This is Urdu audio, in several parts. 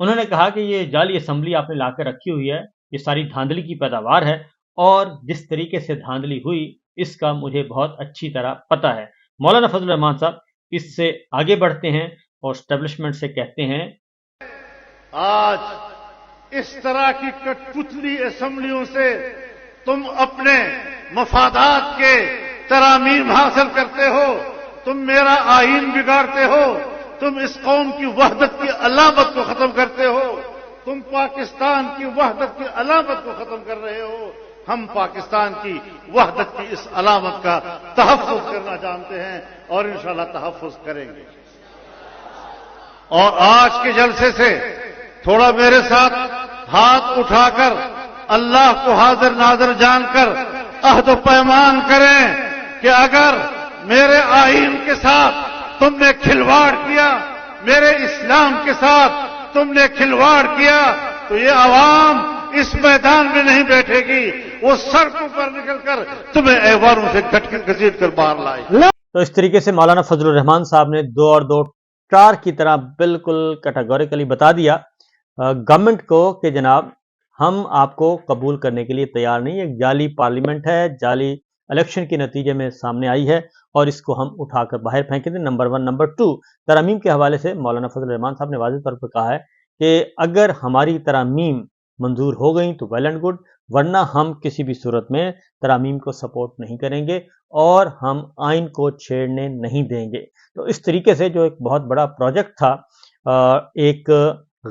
انہوں نے کہا کہ یہ جعلی اسمبلی آپ نے لا کر رکھی ہوئی ہے، یہ ساری دھاندلی کی پیداوار ہے، اور جس طریقے سے دھاندلی ہوئی اس کا مجھے بہت اچھی طرح پتہ ہے۔ مولانا فضل الرحمان صاحب اس سے آگے بڑھتے ہیں اور اسٹیبلشمنٹ سے کہتے ہیں، آج اس طرح کی کٹ پتلی اسمبلیوں سے تم اپنے مفادات کے ترامیم حاصل کرتے ہو، تم میرا آئین بگاڑتے ہو، تم اس قوم کی وحدت کی علامت کو ختم کرتے ہو، تم پاکستان کی وحدت کی علامت کو ختم کر رہے ہو۔ ہم پاکستان کی وحدت کی اس علامت کا تحفظ کرنا جانتے ہیں اور انشاءاللہ تحفظ کریں گے۔ اور آج کے جلسے سے تھوڑا میرے ساتھ ہاتھ اٹھا کر اللہ کو حاضر ناظر جان کر عہد و پیمان کریں کہ اگر میرے آئین کے ساتھ تم نے کھلواڑ کیا، میرے اسلام کے ساتھ تم نے کھلواڑ کیا، تو یہ عوام اس میدان میں نہیں بیٹھے گی، وہ سڑکوں پر نکل کر تمہیں ایوانوں سے گھسیٹ کر باہر لائے۔ تو اس طریقے سے مولانا فضل الرحمان صاحب نے 2 اور 2 ٹار کی طرح بالکل کیٹاگوریکلی بتا دیا گورنمنٹ کو کہ جناب ہم آپ کو قبول کرنے کے لیے تیار نہیں، ایک جعلی پارلیمنٹ ہے، جعلی الیکشن کے نتیجے میں سامنے آئی ہے اور اس کو ہم اٹھا کر باہر پھینکیں گے۔ نمبر 1۔ نمبر 2، ترامیم کے حوالے سے مولانا فضل الرحمان صاحب نے واضح طور پر کہا ہے کہ اگر ہماری ترامیم منظور ہو گئیں تو ویل اینڈ گڈ، ورنہ ہم کسی بھی صورت میں ترامیم کو سپورٹ نہیں کریں گے اور ہم آئین کو چھیڑنے نہیں دیں گے۔ تو اس طریقے سے جو ایک بہت بڑا پروجیکٹ تھا، ایک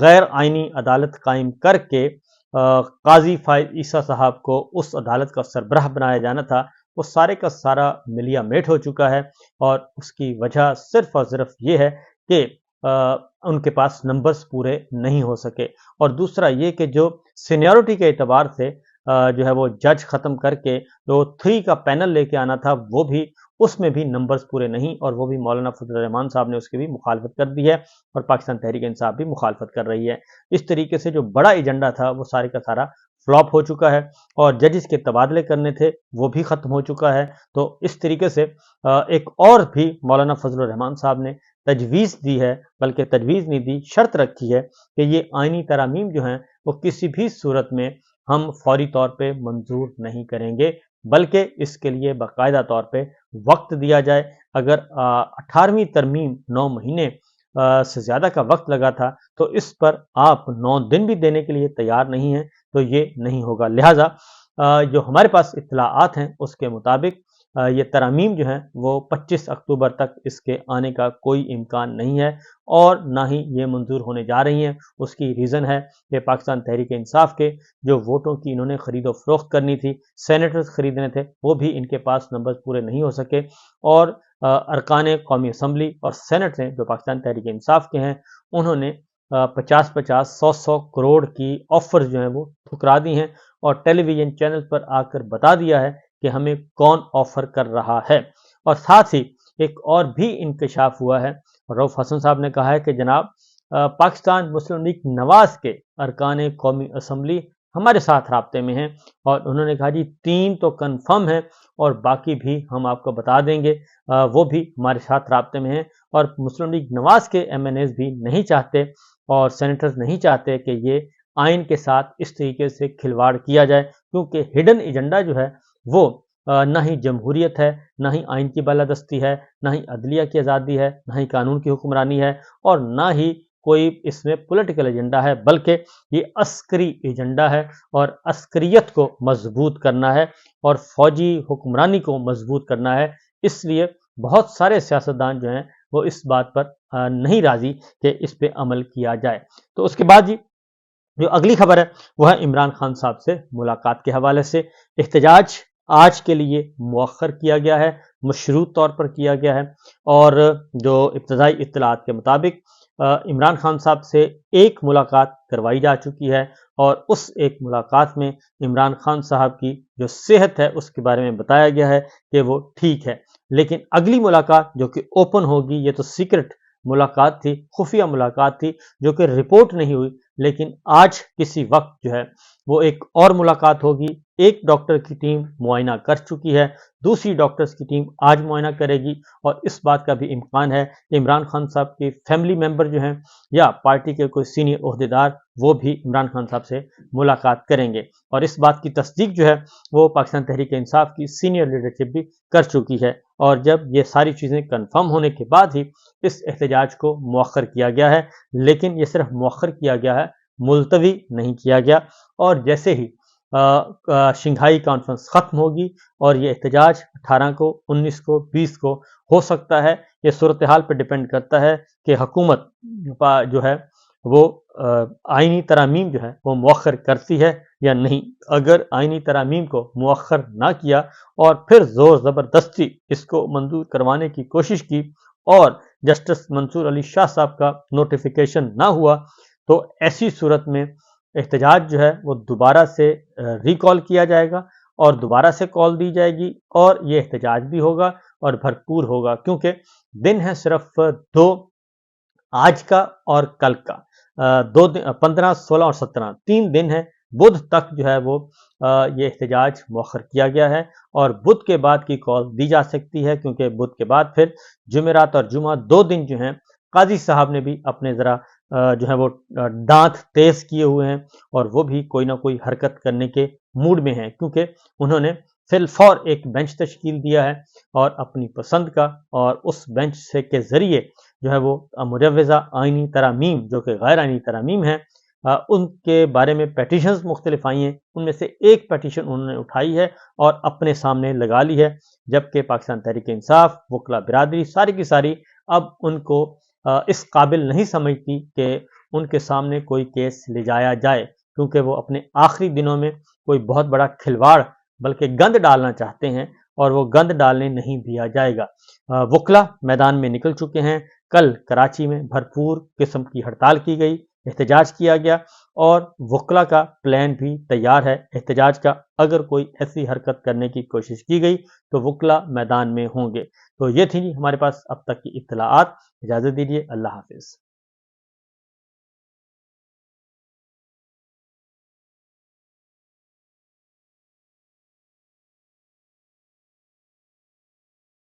غیر آئینی عدالت قائم کر کے قاضی فائز عیسیٰ صاحب کو اس عدالت کا سربراہ بنایا جانا تھا، وہ سارے کا سارا ملیا میٹ ہو چکا ہے، اور اس کی وجہ صرف اور صرف یہ ہے کہ ان کے پاس نمبرز پورے نہیں ہو سکے، اور دوسرا یہ کہ جو سینیورٹی کے اعتبار سے جو ہے وہ جج ختم کر کے جو 3 کا پینل لے کے آنا تھا، وہ بھی اس میں بھی نمبرز پورے نہیں، اور وہ بھی مولانا فضل الرحمان صاحب نے اس کی بھی مخالفت کر دی ہے، اور پاکستان تحریک انصاف بھی مخالفت کر رہی ہے۔ اس طریقے سے جو بڑا ایجنڈا تھا وہ سارے کا سارا فلاپ ہو چکا ہے، اور ججز کے تبادلے کرنے تھے وہ بھی ختم ہو چکا ہے۔ تو اس طریقے سے ایک اور بھی مولانا فضل الرحمان صاحب نے تجویز دی ہے، بلکہ تجویز نہیں دی، شرط رکھی ہے کہ یہ آئینی ترامیم جو ہیں وہ کسی بھی صورت میں ہم فوری طور پہ منظور نہیں کریں گے، بلکہ اس کے لیے باقاعدہ طور پہ وقت دیا جائے۔ اگر 18ویں ترمیم 9 مہینے سے زیادہ کا وقت لگا تھا، تو اس پر آپ 9 دن بھی دینے کے لیے تیار نہیں ہیں، تو یہ نہیں ہوگا۔ لہٰذا جو ہمارے پاس اطلاعات ہیں اس کے مطابق یہ ترامیم جو ہیں وہ 25 اکتوبر تک اس کے آنے کا کوئی امکان نہیں ہے، اور نہ ہی یہ منظور ہونے جا رہی ہیں۔ اس کی ریزن ہے کہ پاکستان تحریک انصاف کے جو ووٹوں کی انہوں نے خرید و فروخت کرنی تھی، سینیٹرز خریدنے تھے، وہ بھی ان کے پاس نمبرز پورے نہیں ہو سکے، اور ارکان قومی اسمبلی اور سینٹ نے جو پاکستان تحریک انصاف کے ہیں، انہوں نے 50-50 100-100 کروڑ کی آفر جو ہیں وہ ٹھکرا دی ہیں، اور ٹیلی ویژن چینل پر آ کر بتا دیا ہے کہ ہمیں کون آفر کر رہا ہے۔ اور ساتھ ہی ایک اور بھی انکشاف ہوا ہے، رؤف حسن صاحب نے کہا ہے کہ جناب پاکستان مسلم لیگ نواز کے ارکان قومی اسمبلی ہمارے ساتھ رابطے میں ہیں، اور انہوں نے کہا جی 3 تو کنفرم ہیں اور باقی بھی ہم آپ کو بتا دیں گے، وہ بھی ہمارے ساتھ رابطے میں ہیں، اور مسلم لیگ نواز کے MNAs بھی نہیں چاہتے اور سینیٹرز نہیں چاہتے کہ یہ آئین کے ساتھ اس طریقے سے کھلواڑ کیا جائے، کیونکہ ہڈن ایجنڈا جو ہے وہ نہ ہی جمہوریت ہے، نہ ہی آئین کی بالادستی ہے، نہ ہی عدلیہ کی آزادی ہے، نہ ہی قانون کی حکمرانی ہے، اور نہ ہی کوئی اس میں پولیٹیکل ایجنڈا ہے، بلکہ یہ عسکری ایجنڈا ہے، اور عسکریت کو مضبوط کرنا ہے اور فوجی حکمرانی کو مضبوط کرنا ہے۔ اس لیے بہت سارے سیاستدان جو ہیں وہ اس بات پر نہیں راضی کہ اس پہ عمل کیا جائے۔ تو اس کے بعد جی جو اگلی خبر ہے وہ ہے عمران خان صاحب سے ملاقات کے حوالے سے۔ احتجاج آج کے لیے مؤخر کیا گیا ہے، مشروط طور پر کیا گیا ہے، اور جو ابتدائی اطلاعات کے مطابق عمران خان صاحب سے ایک ملاقات کروائی جا چکی ہے، اور اس ایک ملاقات میں عمران خان صاحب کی جو صحت ہے اس کے بارے میں بتایا گیا ہے کہ وہ ٹھیک ہے، لیکن اگلی ملاقات جو کہ اوپن ہوگی، یہ تو سیکرٹ ملاقات تھی، خفیہ ملاقات تھی جو کہ رپورٹ نہیں ہوئی، لیکن آج کسی وقت جو ہے وہ ایک اور ملاقات ہوگی. ایک ڈاکٹر کی ٹیم معائنہ کر چکی ہے, دوسری ڈاکٹرز کی ٹیم آج معائنہ کرے گی, اور اس بات کا بھی امکان ہے کہ عمران خان صاحب کے فیملی ممبر جو ہیں یا پارٹی کے کوئی سینئر عہدیدار وہ بھی عمران خان صاحب سے ملاقات کریں گے. اور اس بات کی تصدیق جو ہے وہ پاکستان تحریک انصاف کی سینئر لیڈرشپ بھی کر چکی ہے, اور جب یہ ساری چیزیں کنفرم ہونے کے بعد ہی اس احتجاج کو مؤخر کیا گیا ہے. لیکن یہ صرف مؤخر کیا گیا ہے, ملتوی نہیں کیا گیا. اور جیسے ہی شنگھائی کانفرنس ختم ہوگی اور یہ احتجاج 18 کو 19 کو 20 کو ہو سکتا ہے, یہ صورتحال پہ ڈیپینڈ کرتا ہے کہ حکومت جو ہے وہ آئینی ترامیم جو ہے وہ مؤخر کرتی ہے یا نہیں. اگر آئینی ترامیم کو مؤخر نہ کیا اور پھر زور زبردستی اس کو منظور کروانے کی کوشش کی اور جسٹس منصور علی شاہ صاحب کا نوٹیفیکیشن نہ ہوا, تو ایسی صورت میں احتجاج جو ہے وہ دوبارہ سے ریکال کیا جائے گا اور دوبارہ سے کال دی جائے گی, اور یہ احتجاج بھی ہوگا اور بھرپور ہوگا, کیونکہ دن ہے صرف 2, آج کا اور کل کا. 2 دن 15, 16 اور 17 3 دن ہے. بدھ تک جو ہے وہ یہ احتجاج مؤخر کیا گیا ہے, اور بدھ کے بعد کی کال دی جا سکتی ہے, کیونکہ بدھ کے بعد پھر جمعرات اور جمعہ 2 دن جو ہیں قاضی صاحب نے بھی اپنے ذرا جو ہے وہ دانت تیز کیے ہوئے ہیں, اور وہ بھی کوئی نہ کوئی حرکت کرنے کے موڈ میں ہیں, کیونکہ انہوں نے فی الفور ایک بینچ تشکیل دیا ہے اور اپنی پسند کا, اور اس بینچ سے کے ذریعے جو ہے وہ مجوزہ آئینی ترامیم جو کہ غیر آئینی ترامیم ہیں ان کے بارے میں پیٹیشنز مختلف آئی ہیں. ان میں سے ایک پیٹیشن انہوں نے اٹھائی ہے اور اپنے سامنے لگا لی ہے, جبکہ پاکستان تحریک انصاف, وکلا برادری ساری کی ساری اب ان کو اس قابل نہیں سمجھتی کہ ان کے سامنے کوئی کیس لے جایا جائے, کیونکہ وہ اپنے آخری دنوں میں کوئی بہت بڑا کھلواڑ بلکہ گند ڈالنا چاہتے ہیں, اور وہ گند ڈالنے نہیں دیا جائے گا. وکلا میدان میں نکل چکے ہیں. کل کراچی میں بھرپور قسم کی ہڑتال کی گئی, احتجاج کیا گیا, اور وکلا کا پلان بھی تیار ہے احتجاج کا. اگر کوئی ایسی حرکت کرنے کی کوشش کی گئی تو وکلا میدان میں ہوں گے. تو یہ تھی ہمارے پاس اب تک کی اطلاعات. اجازت دیجیے, اللہ حافظ.